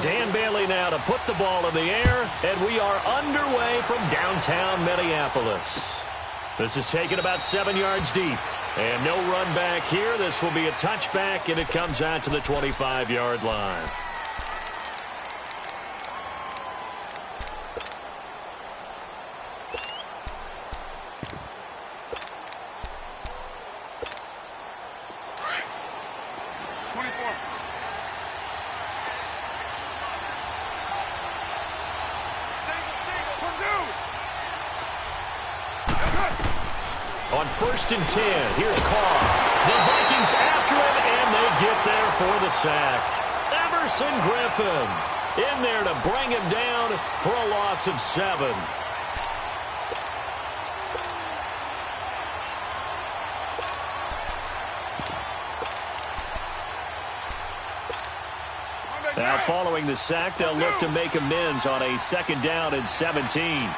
Dan Bailey now to put the ball in the air, and we are underway from downtown Minneapolis. This is taken about 7 yards deep. And no run back here. This will be a touchback, and it comes out to the 25-yard line. On 1st and 10, here's Carr. The Vikings after him, and they get there for the sack. Everson Griffin in there to bring him down for a loss of 7. Now following the sack, they'll look to make amends on a 2nd down and 17.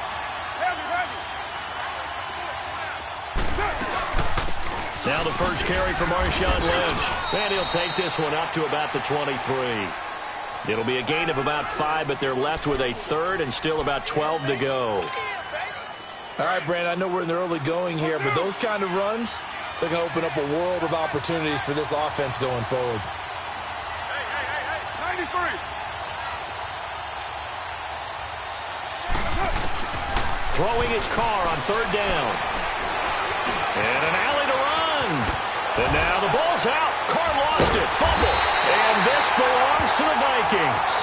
Now the first carry for Marshawn Lynch. And he'll take this one up to about the 23. It'll be a gain of about 5, but they're left with a 3rd and still about 12 to go. All right, Brandon, I know we're in the early going here, but those kind of runs, they're going to open up a world of opportunities for this offense going forward. Hey, 93. Throwing his car on 3rd down. And an alley to run. And now the ball's out. Carr lost it. Fumble. And this belongs to the Vikings.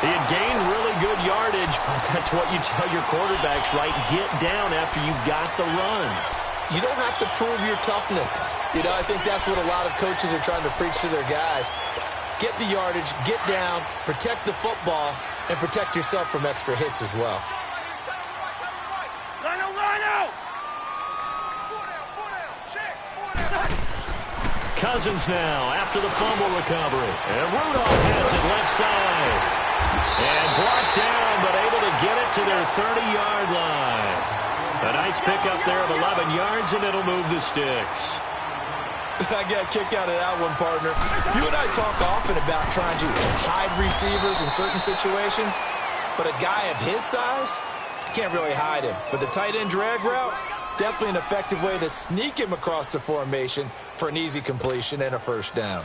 He had gained really good yardage, but that's what you tell your quarterbacks, right? Get down after you got the run. You don't have to prove your toughness. You know, I think that's what a lot of coaches are trying to preach to their guys. Get the yardage, get down, protect the football, and protect yourself from extra hits as well. Cousins now after the fumble recovery. And Rudolph has it left side. And brought down, but able to get it to their 30-yard line. A nice pickup there of 11 yards, and it'll move the sticks. I got a kick out of that one, partner. You and I talk often about trying to hide receivers in certain situations, but a guy of his size, can't really hide him. But the tight end drag route, definitely an effective way to sneak him across the formation for an easy completion and a 1st down.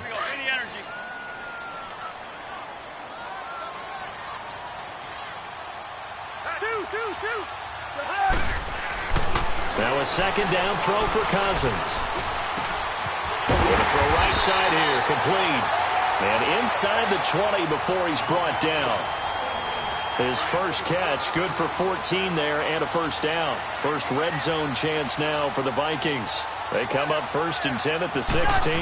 Now a 2nd down throw for Cousins. Going to throw right side here, complete. And inside the 20 before he's brought down. His first catch, good for 14 there and a 1st down. First red zone chance now for the Vikings. They come up 1st and 10 at the 16.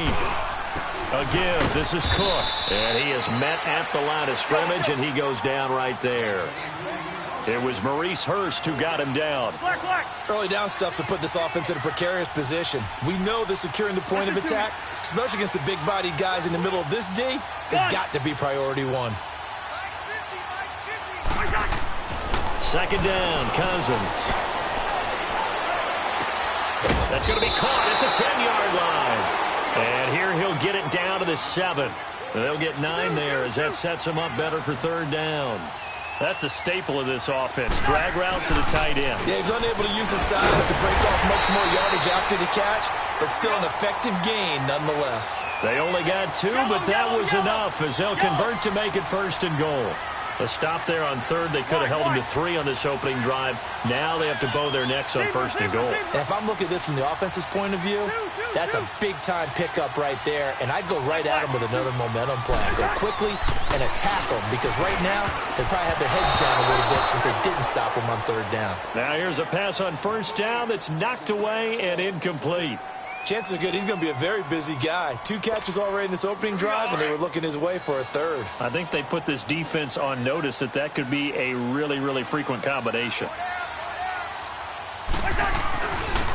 Again, this is Cook. And he is met at the line of scrimmage, and he goes down right there. It was Maurice Hurst who got him down. Early down stuff's to put this offense in a precarious position. We know that securing the point of attack, especially against the big-bodied guys in the middle of this D, has got to be priority 1. 2nd down, Cousins. That's going to be caught at the 10-yard line. And here he'll get it down to the 7. They'll get 9 there as that sets him up better for 3rd down. That's a staple of this offense. Drag route to the tight end. Yeah, he's unable to use his size to break off much more yardage after the catch, but still an effective gain nonetheless. They only got 2, but that was enough as they'll convert to make it 1st and goal. A stop there on 3rd. They could have held him to 3 on this opening drive. Now they have to bow their necks on 1st and goal. And if I'm looking at this from the offense's point of view, that's a big-time pickup right there, and I'd go right at him with another momentum play. Go quickly and attack them, because right now they probably have their heads down a little bit since they didn't stop him on 3rd down. Now here's a pass on 1st down that's knocked away and incomplete. Chances are good he's going to be a very busy guy. 2 catches already in this opening drive, and they were looking his way for a 3rd. I think they put this defense on notice that that could be a really, really frequent combination.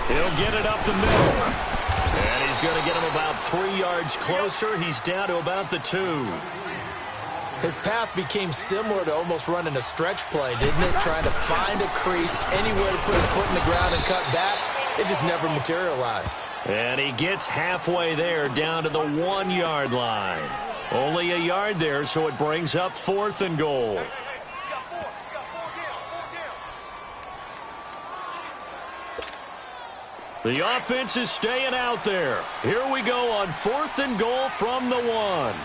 He'll get it up the middle. And he's going to get him about 3 yards closer. He's down to about the 2. His path became similar to almost running a stretch play, didn't it? Trying to find a crease, anywhere to put his foot in the ground and cut back. It just never materialized. And he gets halfway there, down to the 1-yard line. Only a yard there, so it brings up 4th and goal. The offense is staying out there. Here we go on 4th and goal from the 1.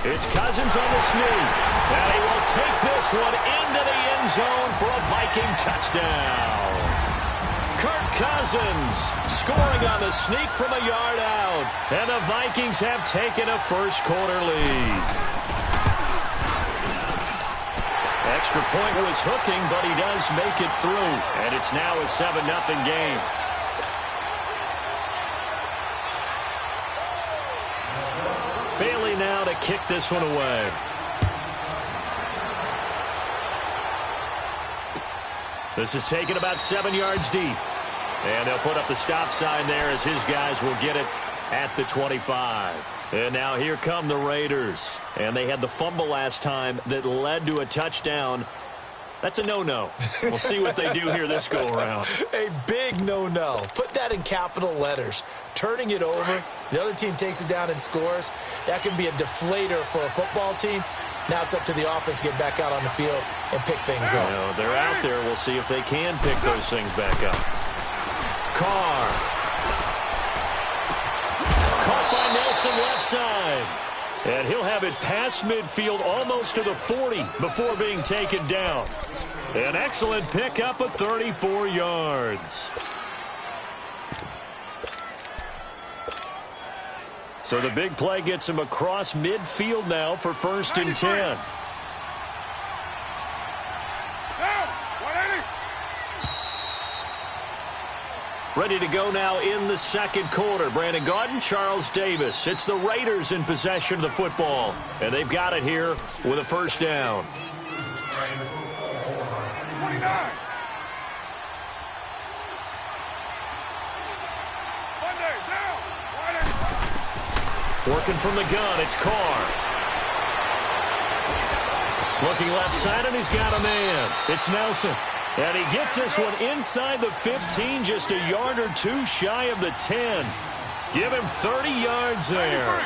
It's Cousins on the sneak. And he will take this one into the end zone for a Viking touchdown. Kirk Cousins scoring on the sneak from a yard out. And the Vikings have taken a first-quarter lead. Extra point was hooking, but he does make it through. And it's now a 7-0 game. Bailey now to kick this one away. This is taken about 7 yards deep. And they'll put up the stop sign there as his guys will get it at the 25. And now here come the Raiders. And they had the fumble last time that led to a touchdown. That's a no-no. We'll see what they do here this go-around. A big no-no. Put that in capital letters. Turning it over, the other team takes it down and scores. That can be a deflator for a football team. Now it's up to the offense to get back out on the field and pick things up. You know, they're out there. We'll see if they can pick those things back up. Carr. Caught by Nelson left side. And he'll have it past midfield almost to the 40 before being taken down. An excellent pickup of 34 yards. So the big play gets him across midfield now for 1st and 10. Ready to go now in the second quarter. Brandon Gaudin, Charles Davis. It's the Raiders in possession of the football. And they've got it here with a first down. 29. Working from the gun, it's Carr. Looking left side, and he's got a man. It's Nelson. And he gets this one inside the 15, just a yard or two shy of the 10. Give him 30 yards there.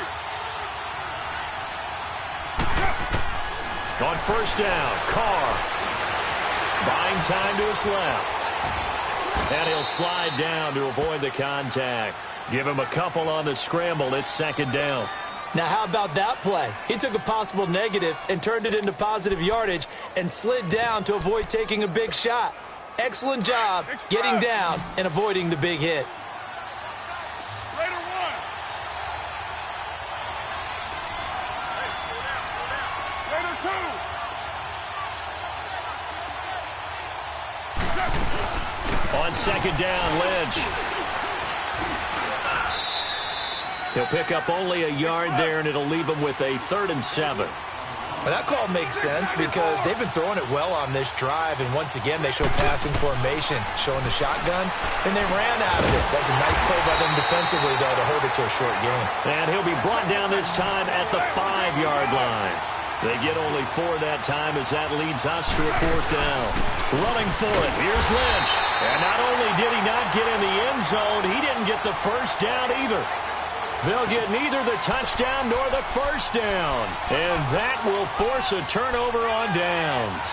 On first down, Carr. Buying time to his left. And he'll slide down to avoid the contact. Give him a couple on the scramble. It's 2nd down. Now, how about that play? He took a possible negative and turned it into positive yardage and slid down to avoid taking a big shot. Excellent job getting down and avoiding the big hit. Raider 1. Raider 2. On 2nd down, Lynch. He'll pick up only a yard there, and it'll leave him with a 3rd and 7. Well, that call makes sense because they've been throwing it well on this drive, and once again they show passing formation, showing the shotgun, and they ran out of it. That was a nice play by them defensively, though, to hold it to a short game. And he'll be brought down this time at the 5-yard line. They get only 4 that time as that leads us to a 4th down. Running for it, here's Lynch. And not only did he not get in the end zone, he didn't get the first down either. They'll get neither the touchdown nor the first down. And that will force a turnover on downs.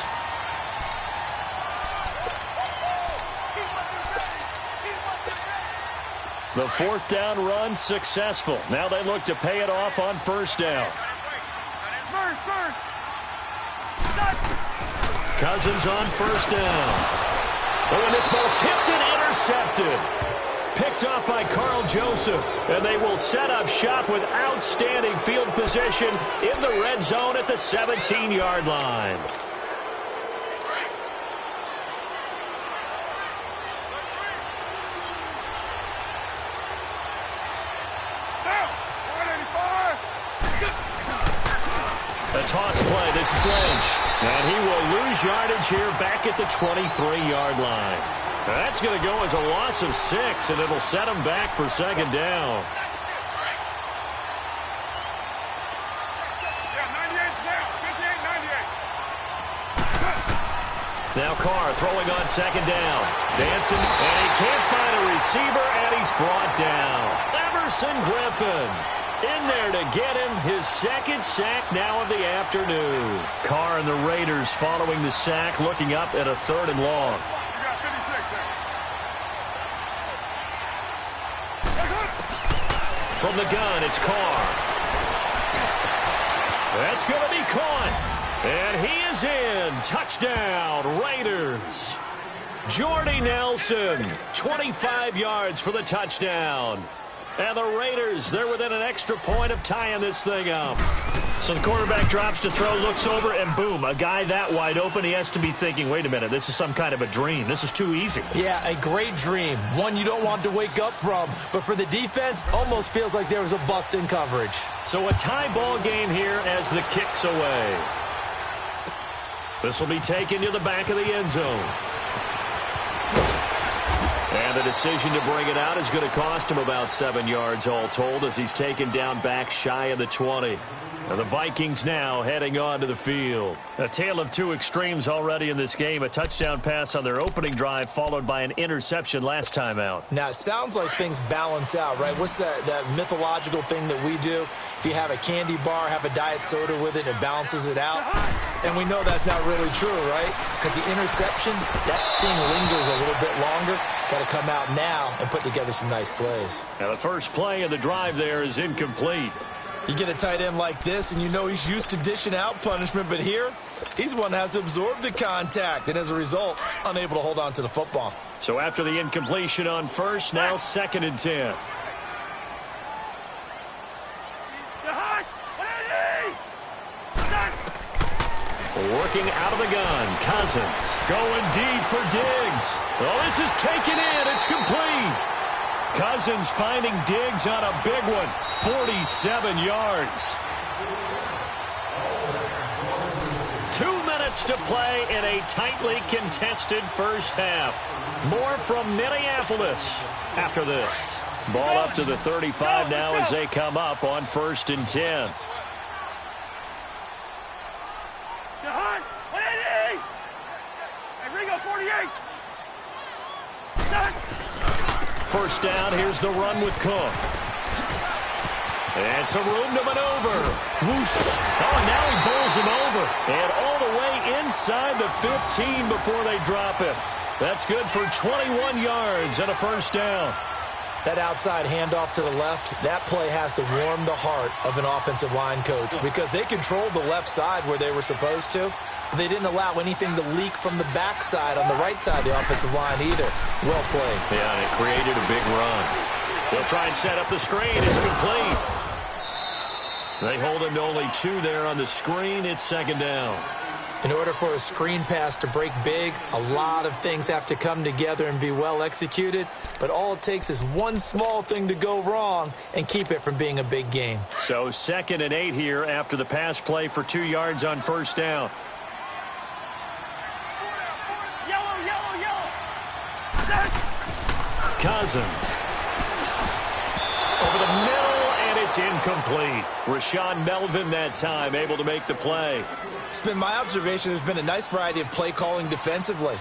The 4th down run successful. Now they look to pay it off on first down. Cousins on first down. Oh, and this ball's tipped and intercepted. Picked off by Carl Joseph. And they will set up shop with outstanding field position in the red zone at the 17-yard line. A toss play. This is Lynch. And he will lose yardage here back at the 23-yard line. That's going to go as a loss of 6, and it'll set him back for 2nd down. Now Carr throwing on 2nd down. Dancing, and he can't find a receiver, and he's brought down. Never Everson Griffin in there to get him his second sack now of the afternoon. Carr and the Raiders following the sack, looking up at a 3rd and long. You got 56 there. From the gun, it's Carr. That's going to be caught. And he is in. Touchdown, Raiders. Jordy Nelson, 25 yards for the touchdown. And the Raiders, they're within an extra point of tying this thing up. So the quarterback drops to throw, looks over, and boom, a guy that wide open, he has to be thinking, wait a minute, this is some kind of a dream. This is too easy. Yeah, a great dream. One you don't want to wake up from. But for the defense, almost feels like there was a bust in coverage. So a tie ball game here as the kick's away. This will be taken to the back of the end zone. And the decision to bring it out is going to cost him about 7 yards all told as he's taken down back shy of the 20. And the Vikings now heading onto the field. A tale of two extremes already in this game. A touchdown pass on their opening drive followed by an interception last time out. Now, it sounds like things balance out, right? What's that mythological thing that we do? If you have a candy bar, have a diet soda with it, it balances it out. And we know that's not really true, right? Because the interception, that sting lingers a little bit longer. Got to come out now and put together some nice plays. Now the first play of the drive there is incomplete. You get a tight end like this, and you know he's used to dishing out punishment, but here, he's the one that has to absorb the contact, and as a result, unable to hold on to the football. So after the incompletion on first, now 2nd and 10. Working out of the gun, Cousins going deep for Diggs. Oh, this is taken in. It's complete. Cousins finding Diggs on a big one. 47 yards. 2 minutes to play in a tightly contested first half. More from Minneapolis after this. Ball up to the 35 now as they come up on 1st and 10. First down, here's the run with Cook. And some room to maneuver. Whoosh. Oh, and now he bowls him over. And all the way inside the 15 before they drop him. That's good for 21 yards and a first down. That outside handoff to the left, that play has to warm the heart of an offensive line coach because they controlled the left side where they were supposed to. They didn't allow anything to leak from the backside on the right side of the offensive line either. Well played. Yeah, and it created a big run. They'll try and set up the screen. It's complete. They hold him to only 2 there on the screen. It's 2nd down. In order for a screen pass to break big, a lot of things have to come together and be well executed. But all it takes is one small thing to go wrong and keep it from being a big game. So 2nd and 8 here after the pass play for 2 yards on first down. Cousins. Over the middle, and it's incomplete. Rashawn Melvin that time able to make the play. It's been my observation there's been a nice variety of play calling defensively.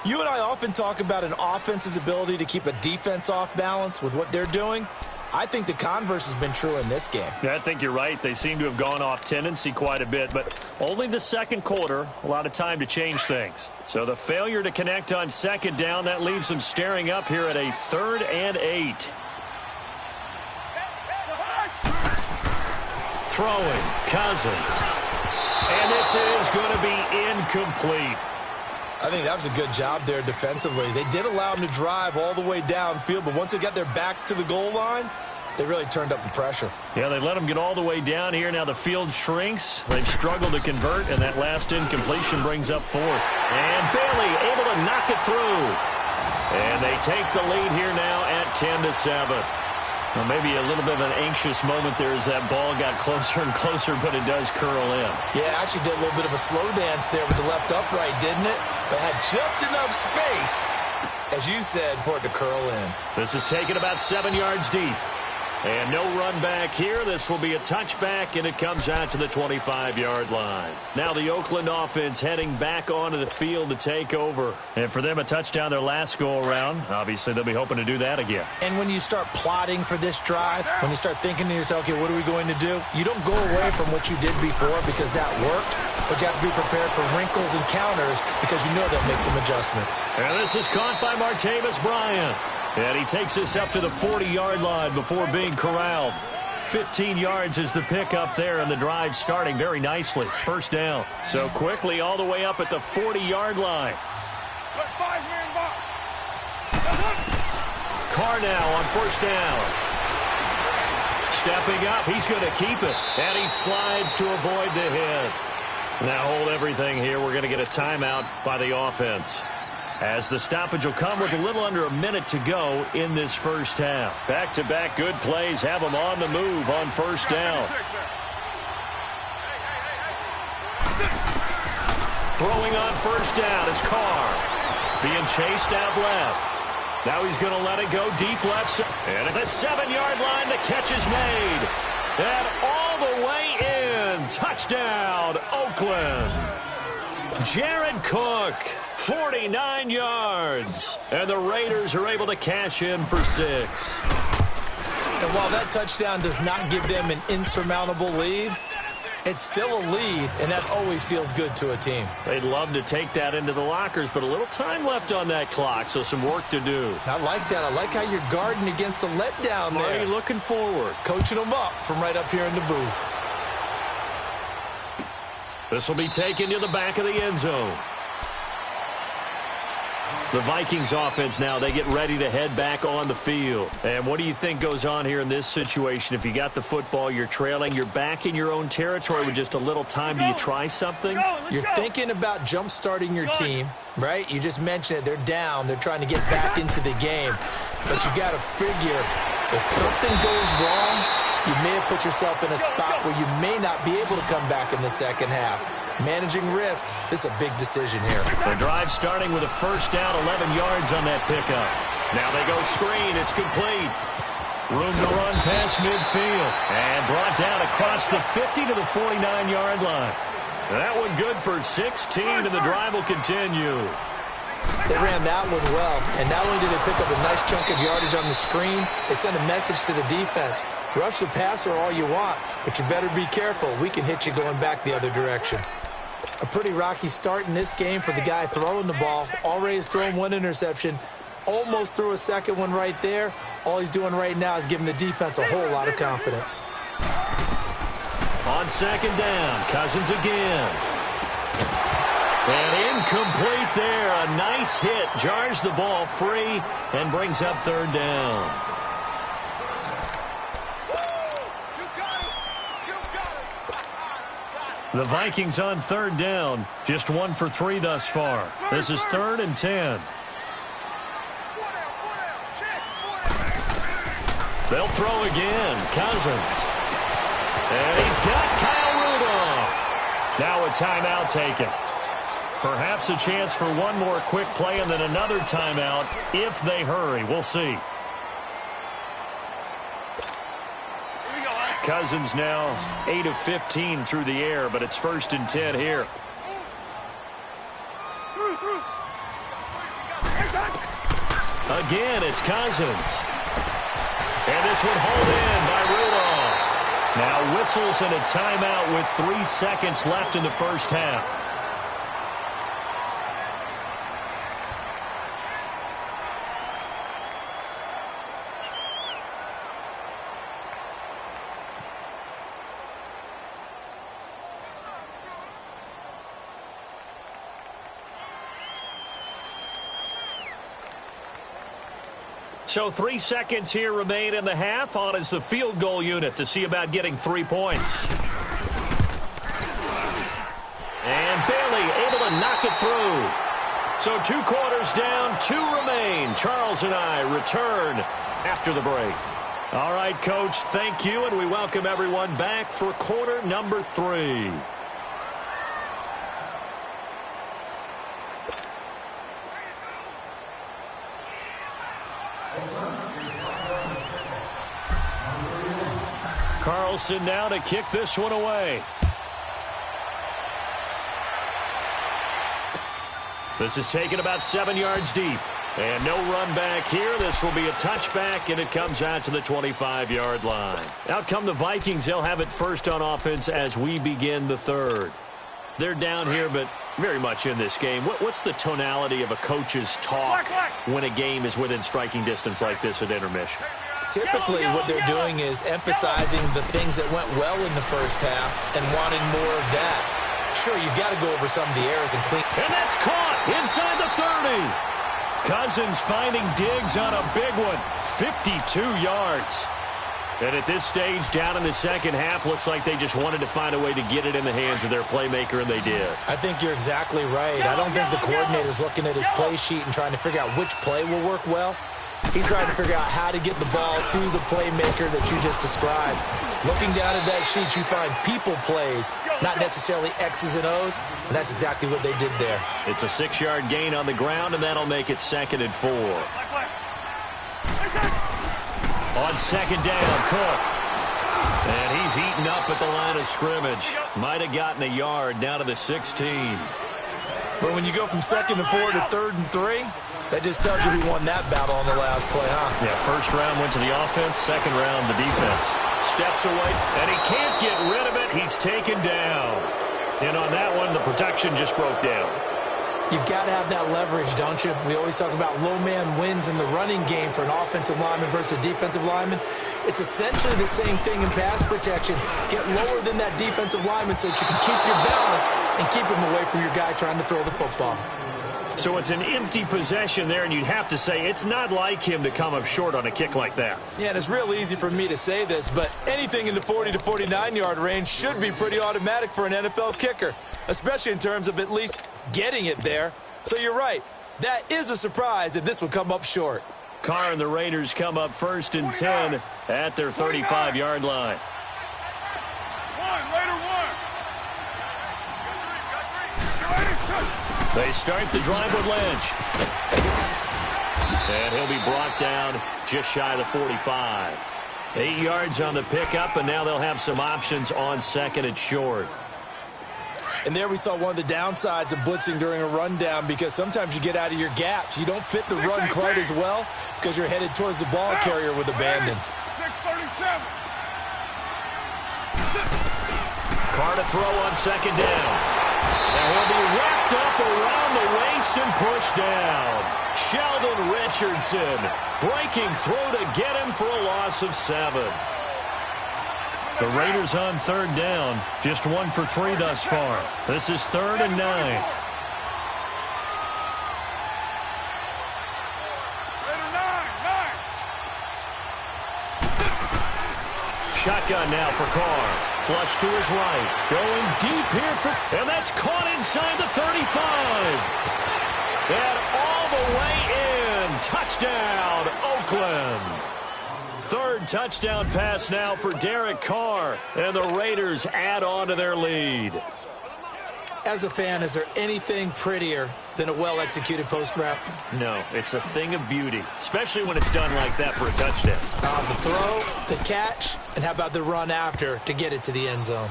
You and I often talk about an offense's ability to keep a defense off balance with what they're doing. I think the converse has been true in this game. Yeah, I think you're right. They seem to have gone off tendency quite a bit, but only the second quarter, a lot of time to change things. So the failure to connect on 2nd down, that leaves them staring up here at a 3rd and 8. Throwing, Cousins. And this is going to be incomplete. I think that was a good job there defensively. They did allow them to drive all the way downfield, but once they got their backs to the goal line, they really turned up the pressure. Yeah, they let them get all the way down here. Now the field shrinks. They've struggled to convert, and that last incompletion brings up 4th. And Bailey able to knock it through. And they take the lead here now at 10-7. Well, maybe a little bit of an anxious moment there as that ball got closer and closer, but it does curl in. Yeah, actually did a little bit of a slow dance there with the left upright, didn't it? But had just enough space, as you said, for it to curl in. This is taken about 7 yards deep. And no run back here. This will be a touchback, and it comes out to the 25-yard line. Now the Oakland offense heading back onto the field to take over. And for them, a touchdown their last go-around. Obviously, they'll be hoping to do that again. And when you start plotting for this drive, when you start thinking to yourself, okay, what are we going to do? You don't go away from what you did before because that worked, but you have to be prepared for wrinkles and counters because you know they'll make some adjustments. And this is caught by Martavis Bryant. And he takes us up to the 40-yard line before being corralled. 15 yards is the pickup there, and the drive starting very nicely. First down. So quickly all the way up at the 40-yard line. Carr now on first down. Stepping up, he's going to keep it. And he slides to avoid the hit. Now hold everything here. We're going to get a timeout by the offense, as the stoppage will come with a little under a minute to go in this first half. Back-to-back good plays have them on the move on first down. Throwing on first down is Carr. Being chased out left. Now he's going to let it go deep left. And at the 7-yard line, the catch is made. And all the way in. Touchdown, Oakland. Jared Cook. 49 yards. And the Raiders are able to cash in for 6. And while that touchdown does not give them an insurmountable lead, it's still a lead, and that always feels good to a team. They'd love to take that into the lockers, but a little time left on that clock, so some work to do. I like that. I like how you're guarding against a letdown there. Already looking forward. Coaching them up from right up here in the booth. This will be taken to the back of the end zone. The Vikings offense now, they get ready to head back on the field. And what do you think goes on here in this situation? If you got the football, you're trailing, you're back in your own territory with just a little time. Do you try something? You're thinking about jump-starting your team, right? You just mentioned it. They're down. They're trying to get back into the game. But you got to figure, if something goes wrong, you may have put yourself in a spot where you may not be able to come back in the second half. Managing risk, this is a big decision here. The drive starting with a first down, 11 yards on that pickup. Now they go screen. It's complete. Room to run past midfield. And brought down across the 50 to the 49-yard line. That one good for 16, and the drive will continue. They ran that one well, and not only did they pick up a nice chunk of yardage on the screen, they sent a message to the defense. Rush the passer all you want, but you better be careful. We can hit you going back the other direction. A pretty rocky start in this game for the guy throwing the ball. Already has thrown one interception. Almost threw a second one right there. All he's doing right now is giving the defense a whole lot of confidence. On second down, Cousins again. And incomplete there. A nice hit. Jars the ball free and brings up third down. The Vikings on third down, just 1 for 3 thus far. This is 3rd and 10. They'll throw again. Cousins. And he's got Kyle Rudolph. Now a timeout taken. Perhaps a chance for one more quick play and then another timeout if they hurry. We'll see. Cousins now 8 of 15 through the air, but it's 1st and 10 here. Again, it's Cousins. And this one hauled in by Rudolph. Now whistles and a timeout with 3 seconds left in the first half. So 3 seconds here remain in the half. On is the field goal unit to see about getting 3 points. And barely able to knock it through. So 2 quarters down, 2 remain. Charles and I return after the break. All right, Coach, thank you, and we welcome everyone back for quarter number 3. Carlson now to kick this one away. This is taken about 7 yards deep. And no run back here. This will be a touchback, and it comes out to the 25-yard line. Out come the Vikings. They'll have it first on offense as we begin the third. They're down here, but very much in this game. What's the tonality of a coach's talk when a game is within striking distance like this at intermission? Typically, what they're doing is emphasizing the things that went well in the first half and wanting more of that. Sure, you've got to go over some of the errors and clean. And that's caught inside the 30. Cousins finding Diggs on a big one, 52 yards. And at this stage, down in the second half, looks like they just wanted to find a way to get it in the hands of their playmaker, and they did. I think you're exactly right. I don't think the coordinator's looking at his play sheet and trying to figure out which play will work well. He's trying to figure out how to get the ball to the playmaker that you just described. Looking down at that sheet, you find people plays, not necessarily X's and O's, and that's exactly what they did there. It's a 6-yard gain on the ground, and that'll make it 2nd and 4. On second down, Cook. And he's eaten up at the line of scrimmage. Might have gotten a yard down to the 16. But when you go from 2nd and 4 to 3rd and 3, that just tells you who won that battle on the last play, huh? Yeah, first round went to the offense, second round the defense. Steps away, and he can't get rid of it. He's taken down. And on that one, the protection just broke down. You've got to have that leverage, don't you? We always talk about low man wins in the running game for an offensive lineman versus a defensive lineman. It's essentially the same thing in pass protection. Get lower than that defensive lineman so that you can keep your balance and keep him away from your guy trying to throw the football. So it's an empty possession there, and you'd have to say it's not like him to come up short on a kick like that. Yeah, and it's real easy for me to say this, but anything in the 40 to 49-yard range should be pretty automatic for an NFL kicker, especially in terms of at least getting it there. So you're right. That is a surprise that this would come up short. Carr and the Raiders come up 1st and 10 at their 35-yard line. They start the drive with Lynch. And he'll be brought down just shy of the 45. 8 yards on the pickup, and now they'll have some options on 2nd and short. And there we saw one of the downsides of blitzing during a rundown, because sometimes you get out of your gaps. You don't fit the run quite as well because you're headed towards the ball carrier with abandon. 6:37. Carr to throw on 2nd down. And he'll be wrapped up around the waist and pushed down. Sheldon Richardson breaking through to get him for a loss of 7. The Raiders on 3rd down, just 1 for 3 thus far. This is 3rd and 9. Shotgun now for Carr. Flush to his right. Going deep here for... And that's caught inside the 35. And all the way in. Touchdown, Oakland. 3rd touchdown pass now for Derek Carr. And the Raiders add on to their lead. As a fan, is there anything prettier than a well-executed post route? No, it's a thing of beauty, especially when it's done like that for a touchdown. The throw, the catch, and how about the run after to get it to the end zone?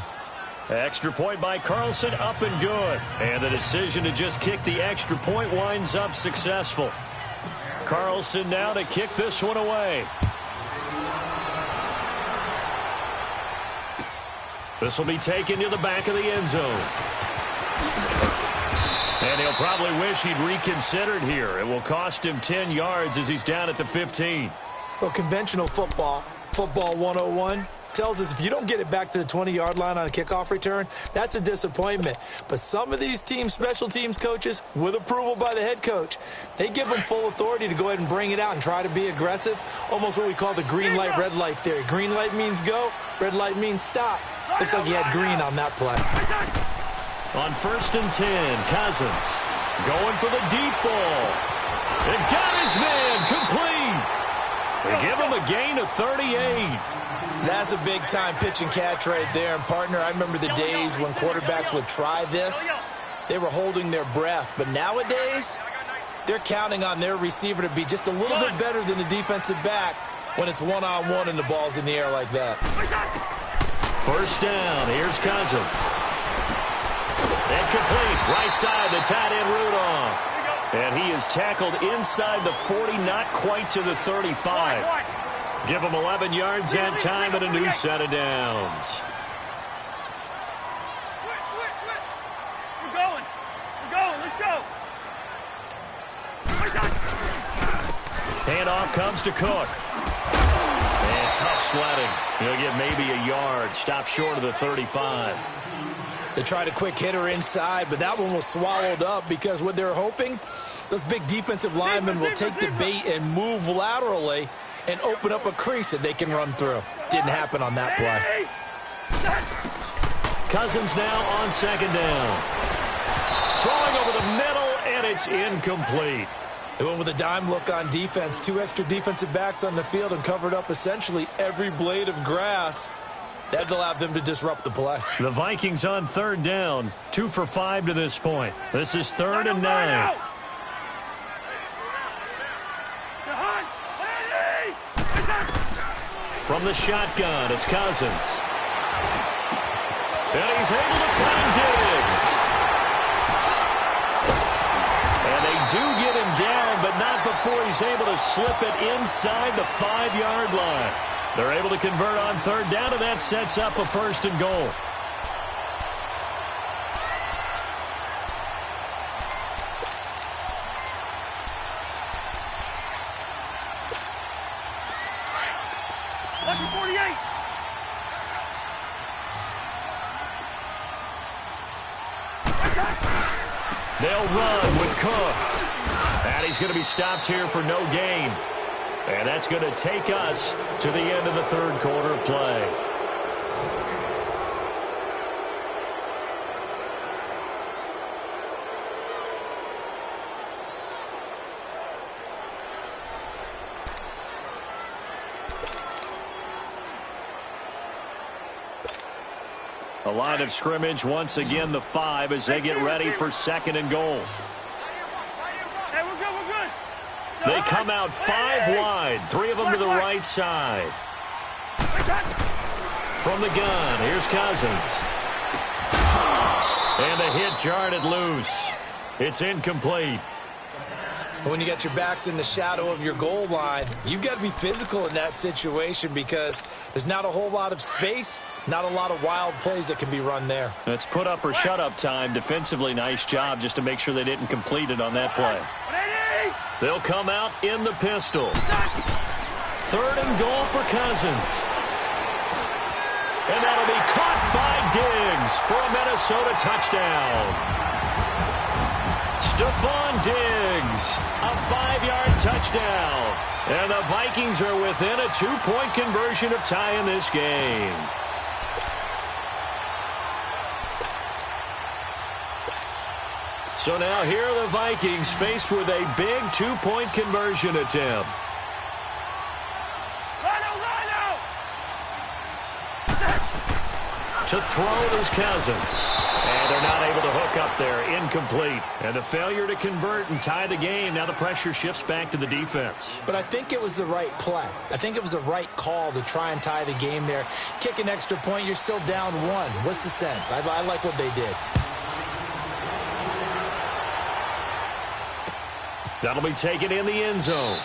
Extra point by Carlson, up and good. And the decision to just kick the extra point winds up successful. Carlson now to kick this one away. This will be taken to the back of the end zone. And he'll probably wish he'd reconsidered here. It will cost him 10 yards as he's down at the 15. Well, conventional football 101, tells us if you don't get it back to the 20-yard line on a kickoff return, that's a disappointment. But some of these teams, special teams coaches, with approval by the head coach, they give them full authority to go ahead and bring it out and try to be aggressive, almost what we call the green light, red light theory. Green light means go, red light means stop. Looks like he had green on that play. On 1st and 10, Cousins going for the deep ball. It got his man complete. They give him a gain of 38. That's a big-time pitch and catch right there. And, partner, I remember the days when quarterbacks would try this. They were holding their breath. But nowadays, they're counting on their receiver to be just a little bit better than the defensive back when it's one-on-one and the ball's in the air like that. First down. Here's Cousins. Incomplete. Right side, the tight end Rudolph. And he is tackled inside the 40, not quite to the 35. Give him 11 yards that time and a new set of downs. We're going. Let's go. Handoff comes to Cook. And tough sledding. He'll get maybe a yard. Stop short of the 35. They tried a quick hitter inside, but that one was swallowed up because what they're hoping, those big defensive linemen will take the bait and move laterally and open up a crease that they can run through. Didn't happen on that play. Cousins now on second down. Throwing over the middle, and it's incomplete. They went with a dime look on defense. 2 extra defensive backs on the field and covered up essentially every blade of grass. That allowed them to disrupt the play. The Vikings on third down. 2 for 5 to this point. This is 3rd and 9. From the shotgun, it's Cousins. And he's able to find Diggs. And they do get him down, but not before he's able to slip it inside the 5-yard line. They're able to convert on third down, and that sets up a 1st and goal. Lucky 48. They'll run with Cook. And he's going to be stopped here for no gain. And that's going to take us to the end of the 3rd quarter of play. A line of scrimmage once again, the 5 as they get ready for 2nd and goal. Hey, we're good. They come out 5 wide, 3 of them to the right side. From the gun, here's Cousins. And the hit jarred it loose. It's incomplete. When you got your backs in the shadow of your goal line, you've got to be physical in that situation because there's not a whole lot of space, not a lot of wild plays that can be run there. It's put up or shut up time. Defensively, nice job just to make sure they didn't complete it on that play. They'll come out in the pistol. 3rd and goal for Cousins. And that'll be caught by Diggs for a Minnesota touchdown. Stephon Diggs, a 5-yard touchdown. And the Vikings are within a 2-point conversion of tying this game. So now here are the Vikings faced with a big 2-point conversion attempt. To throw is Cousins. And they're not able to hook up there. Incomplete. And a failure to convert and tie the game. Now the pressure shifts back to the defense. But I think it was the right play. I think it was the right call to try and tie the game there. Kick an extra point, you're still down 1. What's the sense? I like what they did. That'll be taken in the end zone.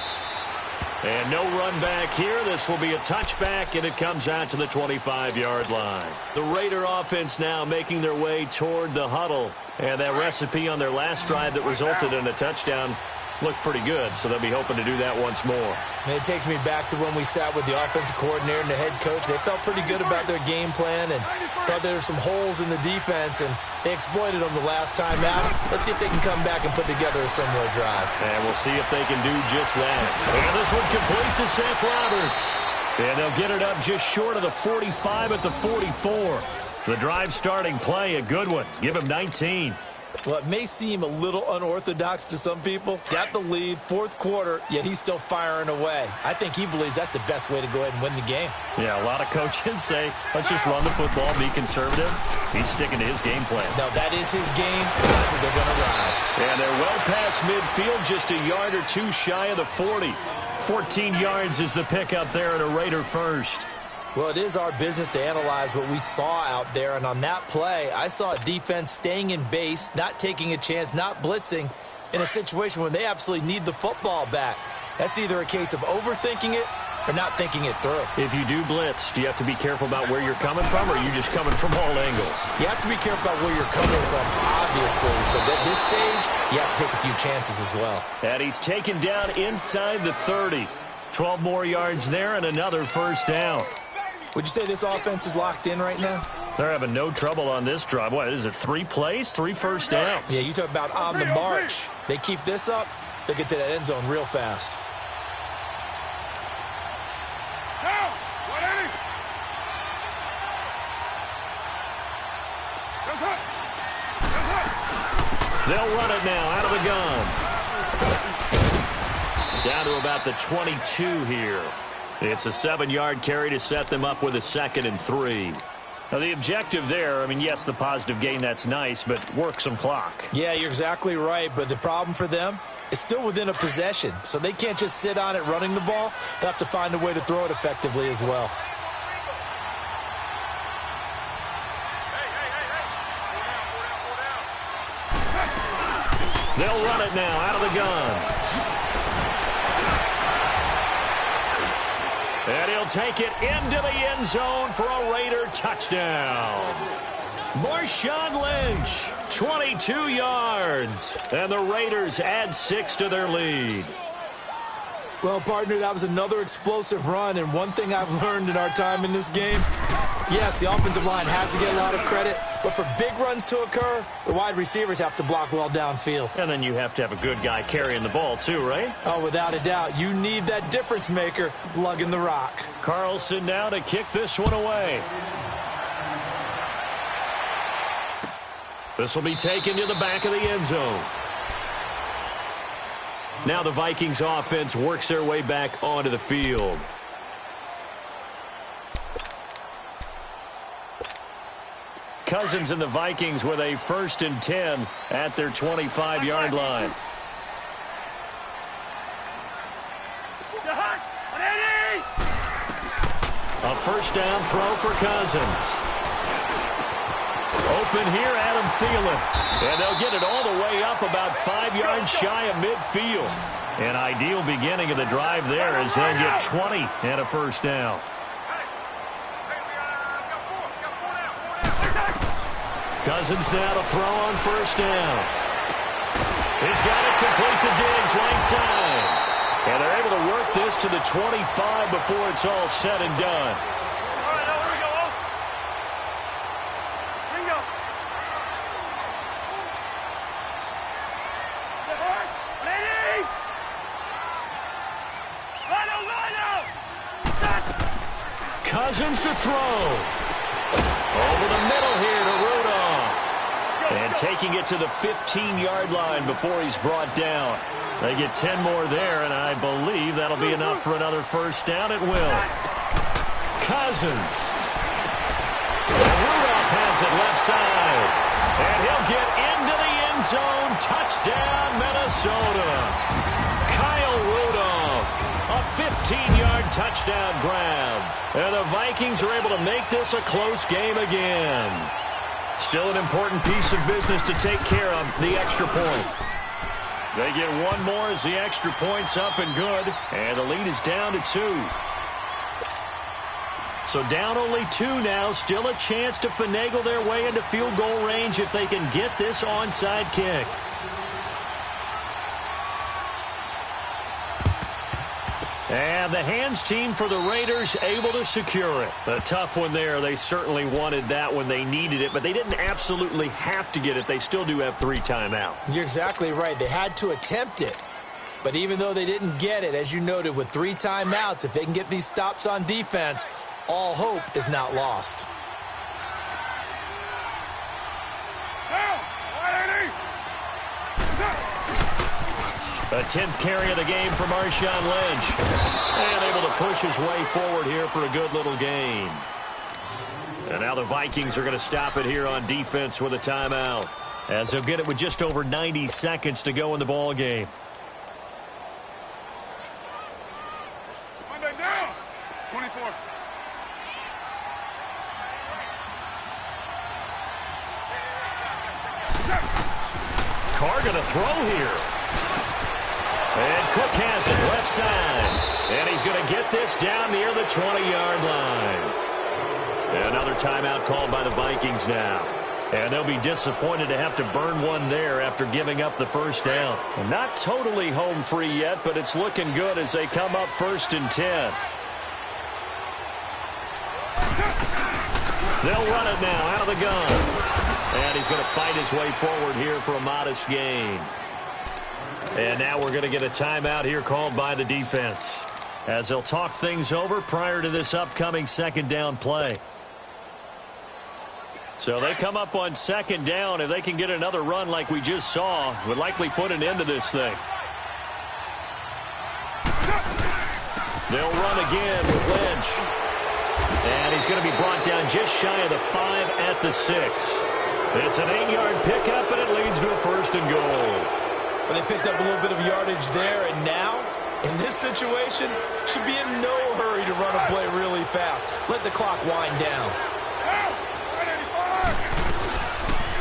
And no run back here. This will be a touchback, and it comes out to the 25-yard line. The Raider offense now making their way toward the huddle. And that recipe on their last drive that resulted in a touchdown looked pretty good, so they'll be hoping to do that once more. And it takes me back to when we sat with the offensive coordinator and the head coach. They felt pretty good about their game plan and thought there were some holes in the defense, and they exploited them the last time out. Let's see if they can come back and put together a similar drive. And we'll see if they can do just that. And this one complete to Seth Roberts. And they'll get it up just short of the 45 at the 44. The drive starting play, a good one. Give him 19. Well, it may seem a little unorthodox to some people. Got the lead, 4th quarter, yet he's still firing away. I think he believes that's the best way to go ahead and win the game. Yeah, a lot of coaches say, let's just run the football, be conservative. He's sticking to his game plan. No, that is his game. That's what they're going to ride. And they're well past midfield, just a yard or 2 shy of the 40. 14 yards is the pickup there at a Raider first. Well, it is our business to analyze what we saw out there, and on that play, I saw a defense staying in base, not taking a chance, not blitzing, in a situation when they absolutely need the football back. That's either a case of overthinking it or not thinking it through. If you do blitz, do you have to be careful about where you're coming from, or are you just coming from all angles? You have to be careful about where you're coming from, obviously, but at this stage, you have to take a few chances as well. And he's taken down inside the 30. 12 more yards there and another first down. Would you say this offense is locked in right now? They're having no trouble on this drive. What is it, 3 plays, 3 first downs? Yeah, you talk about on the march. They keep this up, they'll get to that end zone real fast. They'll run it now out of the gun. Down to about the 22 here. It's a 7-yard carry to set them up with a 2nd and 3. Now, the objective there, I mean, yes, the positive gain, that's nice, but work some clock. Yeah, you're exactly right, but the problem for them is still within a possession, so they can't just sit on it running the ball. They'll have to find a way to throw it effectively as well. They'll run it now out of the gun. And he'll take it into the end zone for a Raider touchdown. Marshawn Lynch, 22 yards. And the Raiders add 6 to their lead. Well, partner, that was another explosive run, and one thing I've learned in our time in this game, yes, the offensive line has to get a lot of credit, but for big runs to occur, the wide receivers have to block well downfield. And then you have to have a good guy carrying the ball too, right? Oh, without a doubt. You need that difference maker lugging the rock. Carlson now to kick this one away. This will be taken to the back of the end zone. Now the Vikings offense works their way back onto the field. Cousins and the Vikings with a 1st and 10 at their 25-yard line. A first down throw for Cousins. Open here, Adam Thielen. And they'll get it all the way up about 5 yards shy of midfield. An ideal beginning of the drive there as they'll get 20 and a first down. Cousins now to throw on first down. He's got it complete to Diggs, right side. And they're able to work this to the 25 before it's all said and done. Cousins to throw. Over the middle here to Rudolph. And taking it to the 15-yard line before he's brought down. They get 10 more there, and I believe that'll be enough for another first down. It will. Cousins. And Rudolph has it left side. And he'll get into the end zone. Touchdown, Minnesota. Kyle Rudolph. A 15-yard touchdown grab. And the Vikings are able to make this a close game again. Still an important piece of business to take care of, the extra point. They get one more as the extra point's up and good. And the lead is down to 2. So down only 2 now. Still a chance to finagle their way into field goal range if they can get this onside kick. And the hands team for the Raiders able to secure it. A tough one there. They certainly wanted that when they needed it, but they didn't absolutely have to get it. They still do have 3 timeouts. You're exactly right. They had to attempt it. But even though they didn't get it, as you noted, with 3 timeouts, if they can get these stops on defense, all hope is not lost. A 10th carry of the game for Marshawn Lynch. And able to push his way forward here for a good little gain. And now the Vikings are going to stop it here on defense with a timeout, as they'll get it with just over 90 seconds to go in the ball game. Monday down. 24. Carr going to throw here. And Cook has it left side. And he's going to get this down near the 20-yard line. Another timeout called by the Vikings now. And they'll be disappointed to have to burn one there after giving up the first down. Not totally home free yet, but it's looking good as they come up 1st and 10. They'll run it now out of the gun. And he's going to fight his way forward here for a modest gain. And now we're going to get a timeout here called by the defense, as they'll talk things over prior to this upcoming 2nd down play. So they come up on 2nd down. If they can get another run like we just saw, would likely put an end to this thing. They'll run again with Lynch. And he's going to be brought down just shy of the 5 at the 6. It's an 8-yard pickup, and it leads to a 1st and goal. Well, they picked up a little bit of yardage there, and now, in this situation, should be in no hurry to run a play really fast. Let the clock wind down.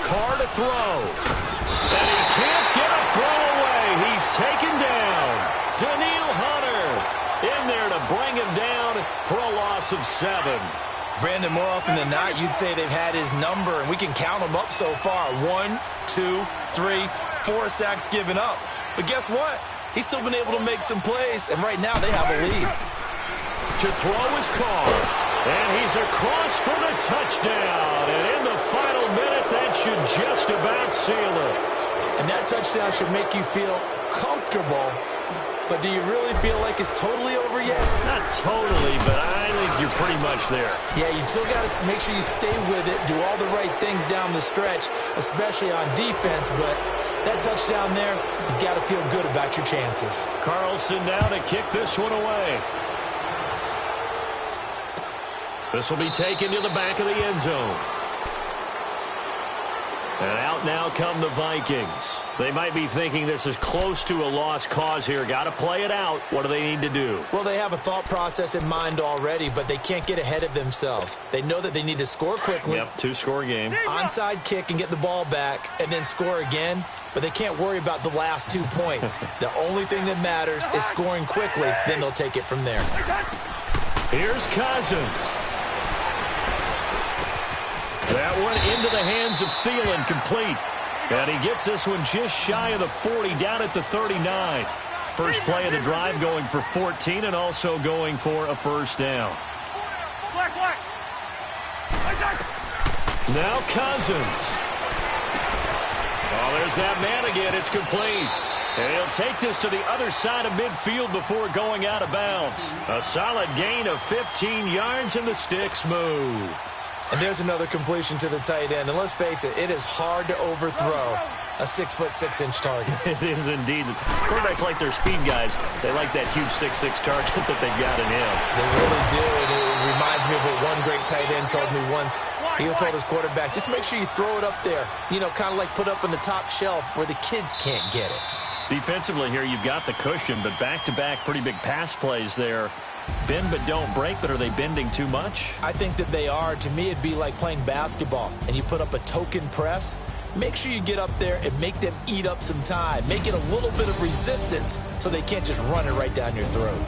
Carr to throw. And he can't get a throw away. He's taken down. Daniil Hunter in there to bring him down for a loss of 7. Brandon, more often than not, you'd say they've had his number, and we can count them up so far. 1, 2, 3, 4 sacks given up. But guess what? He's still been able to make some plays, and right now they have a lead. To throw is Carr, and he's across for the touchdown. And in the final minute, that should just about seal it. And that touchdown should make you feel comfortable. But do you really feel like it's totally over yet? Not totally, but I think you're pretty much there. Yeah, you've still got to make sure you stay with it, do all the right things down the stretch, especially on defense. But that touchdown there, you've got to feel good about your chances. Carlson now to kick this one away. This will be taken to the back of the end zone. And out now come the Vikings. They might be thinking this is close to a lost cause here. Got to play it out. What do they need to do? Well, they have a thought process in mind already, but they can't get ahead of themselves. They know that they need to score quickly. Yep, 2-score game. Onside kick and get the ball back and then score again. But they can't worry about the last 2 points. The only thing that matters is scoring quickly. Then they'll take it from there. Here's Cousins. That one into the hands of Thielen, complete. And he gets this one just shy of the 40, down at the 39. First play of the drive going for 14 and also going for a first down. Now Cousins. Oh, there's that man again. It's complete. And he'll take this to the other side of midfield before going out of bounds. A solid gain of 15 yards and the sticks move. And there's another completion to the tight end. And let's face it, it is hard to overthrow a 6'6" target. It is indeed. Quarterbacks like their speed guys. They like that huge 6'6" target that they've got in him. They really do. And it reminds me of what one great tight end told me once. He told his quarterback, just make sure you throw it up there. You know, kind of like put up on the top shelf where the kids can't get it. Defensively here, you've got the cushion, but back-to-back pretty big pass plays there. Bend but don't break, but are they bending too much? I think that they are. To me, it'd be like playing basketball, and you put up a token press. Make sure you get up there and make them eat up some time. Make it a little bit of resistance so they can't just run it right down your throat.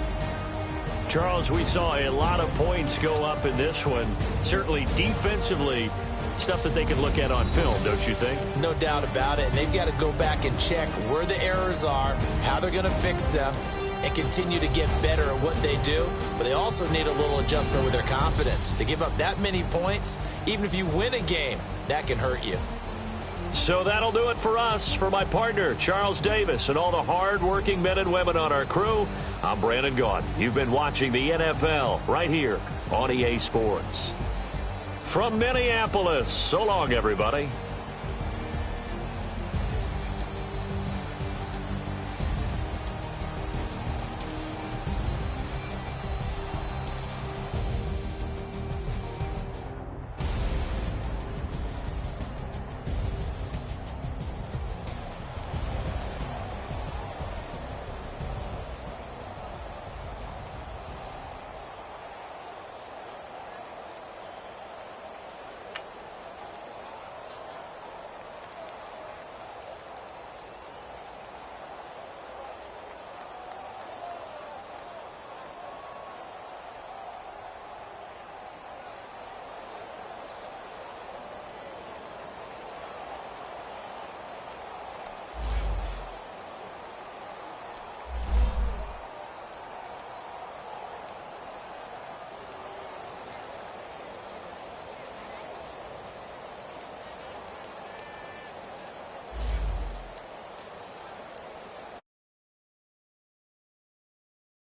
Charles, we saw a lot of points go up in this one. Certainly defensively, stuff that they can look at on film, don't you think? No doubt about it. And they've got to go back and check where the errors are, how they're going to fix them, and continue to get better at what they do. But they also need a little adjustment with their confidence. To give up that many points, even if you win a game, that can hurt you. So that'll do it for us. For my partner, Charles Davis, and all the hard-working men and women on our crew, I'm Brandon Gaudin. You've been watching the NFL right here on EA Sports. From Minneapolis, so long, everybody.